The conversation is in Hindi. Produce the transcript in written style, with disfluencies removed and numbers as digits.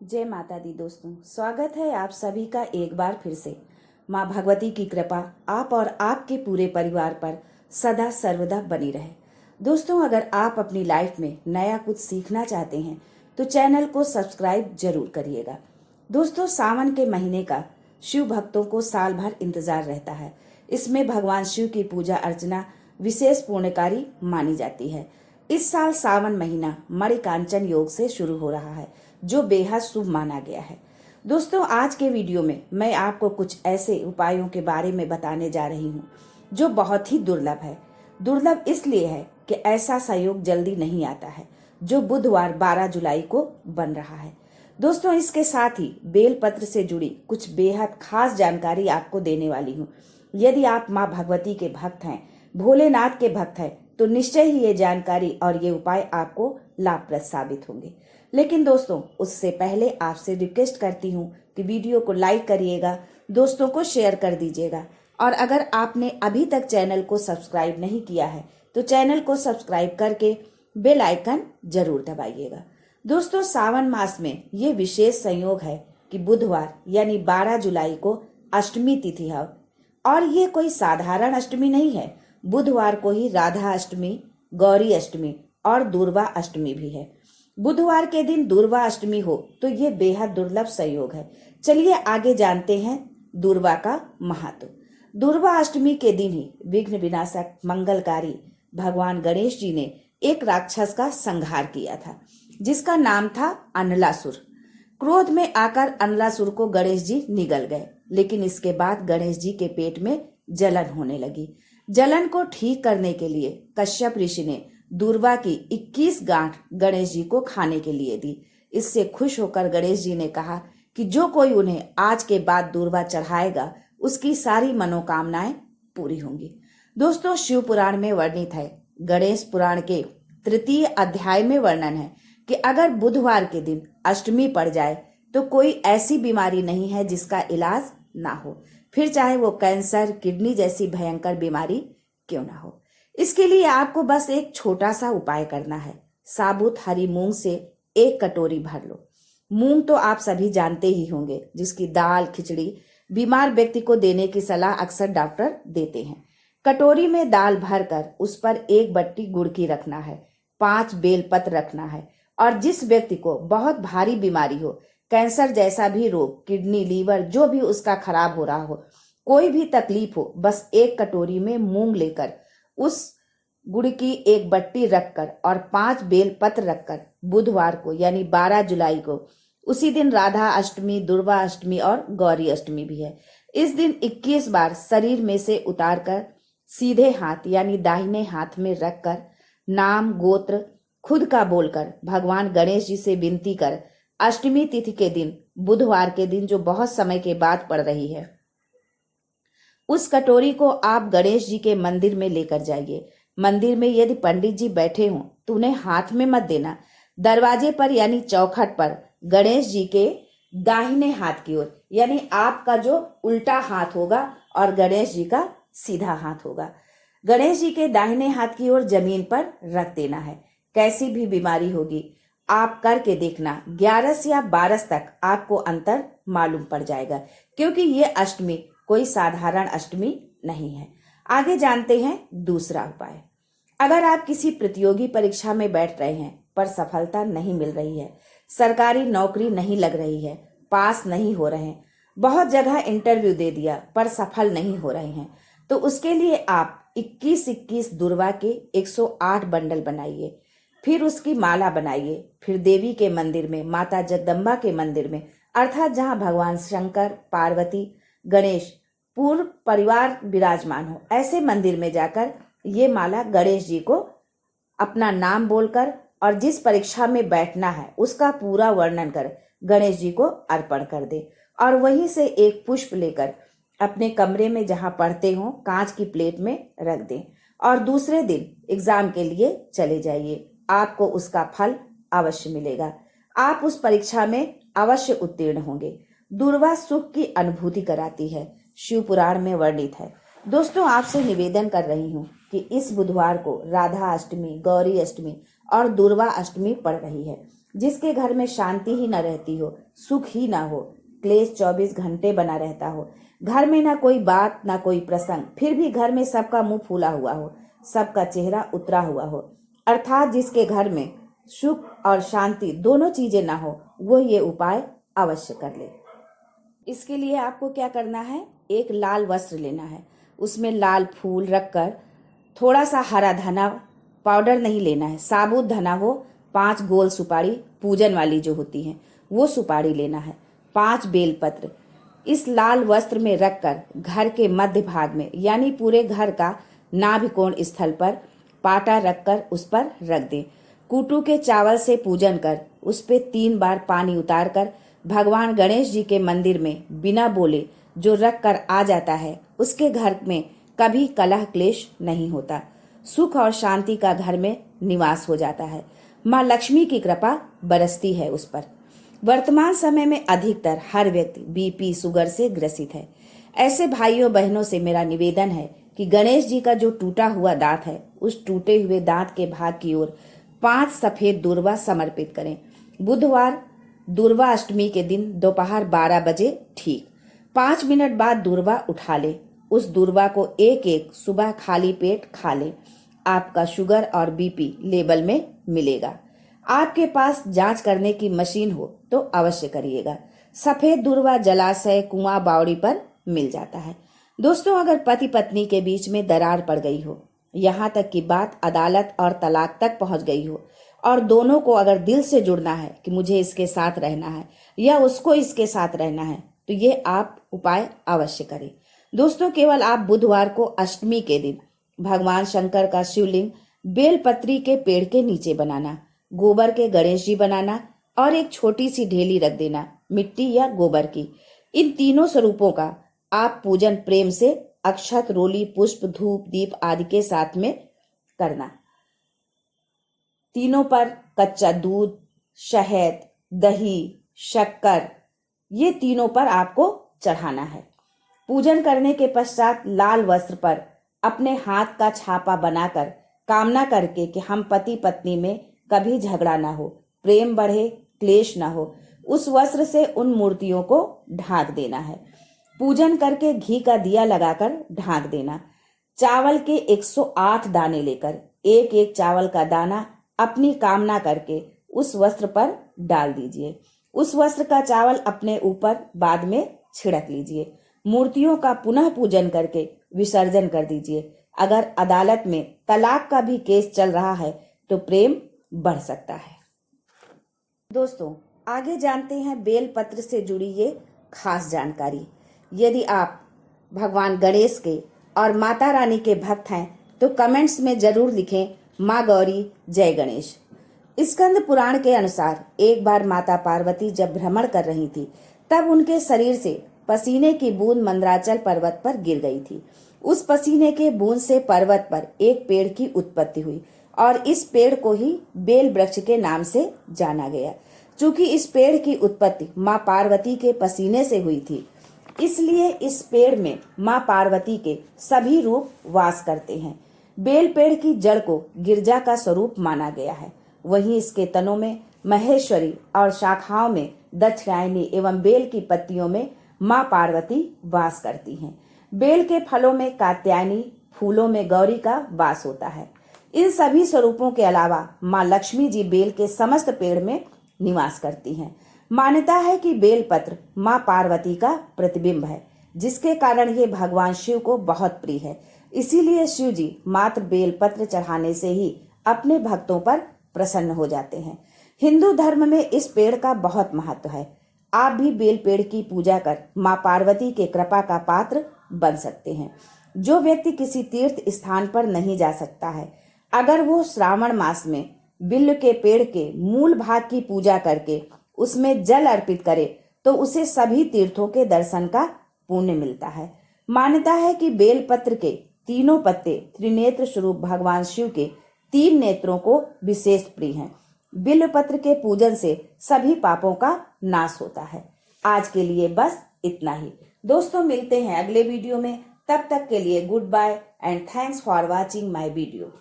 जय माता दी दोस्तों, स्वागत है आप सभी का एक बार फिर से। माँ भगवती की कृपा आप और आपके पूरे परिवार पर सदा सर्वदा बनी रहे। दोस्तों, अगर आप अपनी लाइफ में नया कुछ सीखना चाहते हैं तो चैनल को सब्सक्राइब जरूर करिएगा। दोस्तों, सावन के महीने का शिव भक्तों को साल भर इंतजार रहता है। इसमें भगवान शिव की पूजा अर्चना विशेष पुण्यकारी मानी जाती है। इस साल सावन महीना मणिकांचन योग से शुरू हो रहा है, जो बेहद शुभ माना गया है। दोस्तों, आज के वीडियो में मैं आपको कुछ ऐसे उपायों के बारे में बताने जा रही हूँ जो बहुत ही दुर्लभ है। दुर्लभ इसलिए है कि ऐसा संयोग जल्दी नहीं आता है, जो बुधवार 12 जुलाई को बन रहा है। दोस्तों, इसके साथ ही बेलपत्र से जुड़ी कुछ बेहद खास जानकारी आपको देने वाली हूँ। यदि आप माँ भगवती के भक्त हैं, भोलेनाथ के भक्त हैं, तो निश्चय ही ये जानकारी और ये उपाय आपको लाभप्रद साबित होंगे। लेकिन दोस्तों, उससे पहले आपसे रिक्वेस्ट करती हूँ कि वीडियो को लाइक करिएगा, दोस्तों को शेयर कर दीजिएगा, और अगर आपने अभी तक चैनल को सब्सक्राइब नहीं किया है तो चैनल को सब्सक्राइब करके बेल आइकन जरूर दबाइएगा। दोस्तों, सावन मास में ये विशेष संयोग है कि बुधवार यानी 12 जुलाई को अष्टमी तिथि है, और ये कोई साधारण अष्टमी नहीं है। बुधवार को ही राधा अष्टमी, गौरी अष्टमी और दुर्वा अष्टमी भी है। बुधवार के दिन दुर्वा अष्टमी हो तो ये बेहद दुर्लभ संयोग है। चलिए आगे जानते हैं दुर्वा का महत्व। दुर्वा अष्टमी के दिन ही विघ्न विनाशक मंगलकारी भगवान गणेश जी ने एक राक्षस का संहार किया था, जिसका नाम था अनलासुर। क्रोध में आकर अनलासुर को गणेश जी निगल गए, लेकिन इसके बाद गणेश जी के पेट में जलन होने लगी। जलन को ठीक करने के लिए कश्यप ऋषि ने दुर्वा की 21 गांठ गणेश जी को खाने के लिए दी। इससे खुश होकर गणेश जी ने कहा कि जो कोई उन्हें आज के बाद दुर्वा चढ़ाएगा उसकी सारी मनोकामनाएं पूरी होंगी। दोस्तों, शिव पुराण में वर्णित है, गणेश पुराण के 3 अध्याय में वर्णन है कि अगर बुधवार के दिन अष्टमी पड़ जाए तो कोई ऐसी बीमारी नहीं है जिसका इलाज ना हो, फिर चाहे वो कैंसर, किडनी जैसी भयंकर बीमारी क्यों ना हो। इसके लिए आपको बस एक छोटा सा उपाय करना है। साबुत हरी मूंग से 1 कटोरी भर लो। मूंग तो आप सभी जानते ही होंगे, जिसकी दाल खिचड़ी बीमार व्यक्ति को देने की सलाह अक्सर डॉक्टर देते हैं। कटोरी में दाल भरकर उस पर 1 बट्टी गुड़ की रखना है, 5 बेलपत्र रखना है, और जिस व्यक्ति को बहुत भारी बीमारी हो, कैंसर जैसा भी रोग, किडनी, लीवर जो भी उसका खराब हो रहा हो, कोई भी तकलीफ हो, बस 1 कटोरी में मूंग लेकर उस गुड़ की 1 बट्टी रखकर और 5 बेल पत्र रखकर बुधवार को यानी 12 जुलाई को, उसी दिन राधा अष्टमी, दुर्वा अष्टमी और गौरी अष्टमी भी है, इस दिन 21 बार शरीर में से उतारकर सीधे हाथ यानी दाहिने हाथ में रखकर नाम गोत्र खुद का बोलकर भगवान गणेश जी से विनती कर अष्टमी तिथि के दिन, बुधवार के दिन जो बहुत समय के बाद पड़ रही है, उस कटोरी को आप गणेश जी के मंदिर में लेकर जाइए। मंदिर में यदि पंडित जी बैठे हों तो उन्हें हाथ में मत देना। दरवाजे पर यानी चौखट पर गणेश जी के दाहिने हाथ की ओर, यानी आपका जो उल्टा हाथ होगा और गणेश जी का सीधा हाथ होगा, गणेश जी के दाहिने हाथ की ओर जमीन पर रख देना है। कैसी भी बीमारी होगी आप करके देखना, 11 या 12 तक आपको अंतर मालूम पड़ जाएगा, क्योंकि ये अष्टमी कोई साधारण अष्टमी नहीं है। आगे जानते हैं दूसरा उपाय। अगर आप किसी प्रतियोगी परीक्षा में बैठ रहे हैं पर सफलता नहीं मिल रही है, सरकारी नौकरी नहीं लग रही है, पास नहीं हो रहे हैं, बहुत जगह इंटरव्यू दे दिया पर सफल नहीं हो रहे हैं, तो उसके लिए आप 21-21 दुर्वा के 108 बंडल बनाइए, फिर उसकी माला बनाइए, फिर देवी के मंदिर में, माता जगदम्बा के मंदिर में, अर्थात जहां भगवान शंकर, पार्वती, गणेश पूर्ण परिवार विराजमान हो, ऐसे मंदिर में जाकर ये माला गणेश जी को अपना नाम बोलकर और जिस परीक्षा में बैठना है उसका पूरा वर्णन कर गणेश जी को अर्पण कर दे, और वहीं से एक पुष्प लेकर अपने कमरे में जहां पढ़ते हो कांच की प्लेट में रख दें, और दूसरे दिन एग्जाम के लिए चले जाइए। आपको उसका फल अवश्य मिलेगा, आप उस परीक्षा में अवश्य उत्तीर्ण होंगे। दुर्वा सुख की अनुभूति कराती है, शिव पुराण में वर्णित है। दोस्तों, आपसे निवेदन कर रही हूँ कि इस बुधवार को राधा अष्टमी, गौरी अष्टमी और दुर्वा अष्टमी पड़ रही है। जिसके घर में शांति ही न रहती हो, सुख ही ना हो, क्लेश 24 घंटे बना रहता हो, घर में ना कोई बात ना कोई प्रसंग, फिर भी घर में सबका मुंह फूला हुआ हो, सबका चेहरा उतरा हुआ हो, अर्थात जिसके घर में सुख और शांति दोनों चीजें ना हो, वो ये उपाय अवश्य कर ले। इसके लिए आपको क्या करना है, एक लाल वस्त्र लेना है, उसमें लाल फूल रखकर थोड़ा सा हरा धना, पाउडर नहीं लेना है, साबुत धना हो, 5 गोल सुपारी पूजन वाली जो होती है वो सुपारी लेना है, 5 बेलपत्र इस लाल वस्त्र में रखकर घर के मध्य भाग में यानी पूरे घर का नाभिकोण स्थल पर पाटा रखकर उस पर रख दें। कूटू के चावल से पूजन कर उस पे 3 बार पानी उतारकर भगवान गणेश जी के मंदिर में बिना बोले जो रख कर आ जाता है, उसके घर में कभी कलह क्लेश नहीं होता, सुख और शांति का घर में निवास हो जाता है, माँ लक्ष्मी की कृपा बरसती है उस पर। वर्तमान समय में अधिकतर हर व्यक्ति बीपी शुगर से ग्रसित है। ऐसे भाइयों बहनों से मेरा निवेदन है कि गणेश जी का जो टूटा हुआ दांत है, उस टूटे हुए दांत के भाग की ओर 5 सफेद दूर्वा समर्पित करें। बुधवार दूर्वा अष्टमी के दिन दोपहर 12 बजे ठीक 5 मिनट बाद दूर्वा उठा ले। उस दूर्वा को एक एक सुबह खाली पेट खा ले। आपका शुगर और बीपी लेवल में मिलेगा। आपके पास जांच करने की मशीन हो तो अवश्य करिएगा। सफेद दूर्वा जलाशय, कुआं, बावड़ी पर मिल जाता है। दोस्तों, अगर पति पत्नी के बीच में दरार पड़ गई हो, यहाँ तक कि बात अदालत और तलाक तक पहुंच गई हो और दोनों को अगर दिल से जुड़ना है कि मुझे इसके साथ रहना है या उसको इसके साथ रहना है, तो ये आप उपाय अवश्य करें। दोस्तों, केवल आप बुधवार को अष्टमी के दिन भगवान शंकर का शिवलिंग बेलपत्री के पेड़ के नीचे बनाना, गोबर के गणेश जी बनाना और एक छोटी सी ढेली रख देना मिट्टी या गोबर की। इन तीनों स्वरूपों का आप पूजन प्रेम से अक्षत, रोली, पुष्प, धूप, दीप आदि के साथ में करना। तीनों पर कच्चा दूध, शहद, दही, शक्कर, ये तीनों पर आपको चढ़ाना है। पूजन करने के पश्चात लाल वस्त्र पर अपने हाथ का छापा बनाकर कामना करके कि हम पति पत्नी में कभी झगड़ा ना हो, प्रेम बढ़े, क्लेश ना हो, उस वस्त्र से उन मूर्तियों को ढांक देना है। पूजन करके घी का दिया लगाकर ढांक देना। चावल के 108 दाने लेकर एक एक चावल का दाना अपनी कामना करके उस वस्त्र पर डाल दीजिए। उस वस्त्र का चावल अपने ऊपर बाद में छिड़क लीजिए। मूर्तियों का पुनः पूजन करके विसर्जन कर दीजिए। अगर अदालत में तलाक का भी केस चल रहा है तो प्रेम बढ़ सकता है। दोस्तों, आगे जानते हैं बेलपत्र से जुड़ी ये खास जानकारी। यदि आप भगवान गणेश के और माता रानी के भक्त हैं तो कमेंट्स में जरूर लिखें, माँ गौरी जय गणेश। स्कंद पुराण के अनुसार एक बार माता पार्वती जब भ्रमण कर रही थी, तब उनके शरीर से पसीने की बूंद मंदराचल पर्वत पर गिर गई थी। उस पसीने के बूंद से पर्वत पर एक पेड़ की उत्पत्ति हुई और इस पेड़ को ही बेल वृक्ष के नाम से जाना गया। चूंकि इस पेड़ की उत्पत्ति माँ पार्वती के पसीने से हुई थी, इसलिए इस पेड़ में माँ पार्वती के सभी रूप वास करते हैं। बेल पेड़ की जड़ को गिरजा का स्वरूप माना गया है। वहीं इसके तनों में महेश्वरी और शाखाओं में दक्षिणायनी एवं बेल की पत्तियों में माँ पार्वती वास करती हैं। बेल के फलों में कात्यायनी, फूलों में गौरी का वास होता है। इन सभी स्वरूपों के अलावा माँ लक्ष्मी जी बेल के समस्त पेड़ में निवास करती हैं। मान्यता है कि बेलपत्र माँ पार्वती का प्रतिबिंब है, जिसके कारण ये भगवान शिव को बहुत प्रिय है। इसीलिए शिव जी मात्र बेलपत्र चढ़ाने से ही अपने भक्तों पर प्रसन्न हो जाते हैं। हिंदू धर्म में इस पेड़ का बहुत महत्व है। आप भी बेल पेड़ की पूजा कर माँ पार्वती के कृपा का पात्र बन सकते हैं। जो व्यक्ति किसी तीर्थ स्थान पर नहीं जा सकता है, अगर वो श्रावण मास में बिल्व के पेड़ के मूल भाग की पूजा करके उसमें जल अर्पित करे तो उसे सभी तीर्थों के दर्शन का पुण्य मिलता है। मान्यता है कि बेलपत्र के तीनों पत्ते त्रिनेत्र स्वरूप भगवान शिव के 3 नेत्रों को विशेष प्रिय हैं। बिल्व पत्र के पूजन से सभी पापों का नाश होता है। आज के लिए बस इतना ही। दोस्तों, मिलते हैं अगले वीडियो में। तब तक के लिए goodbye and thanks for watching my video.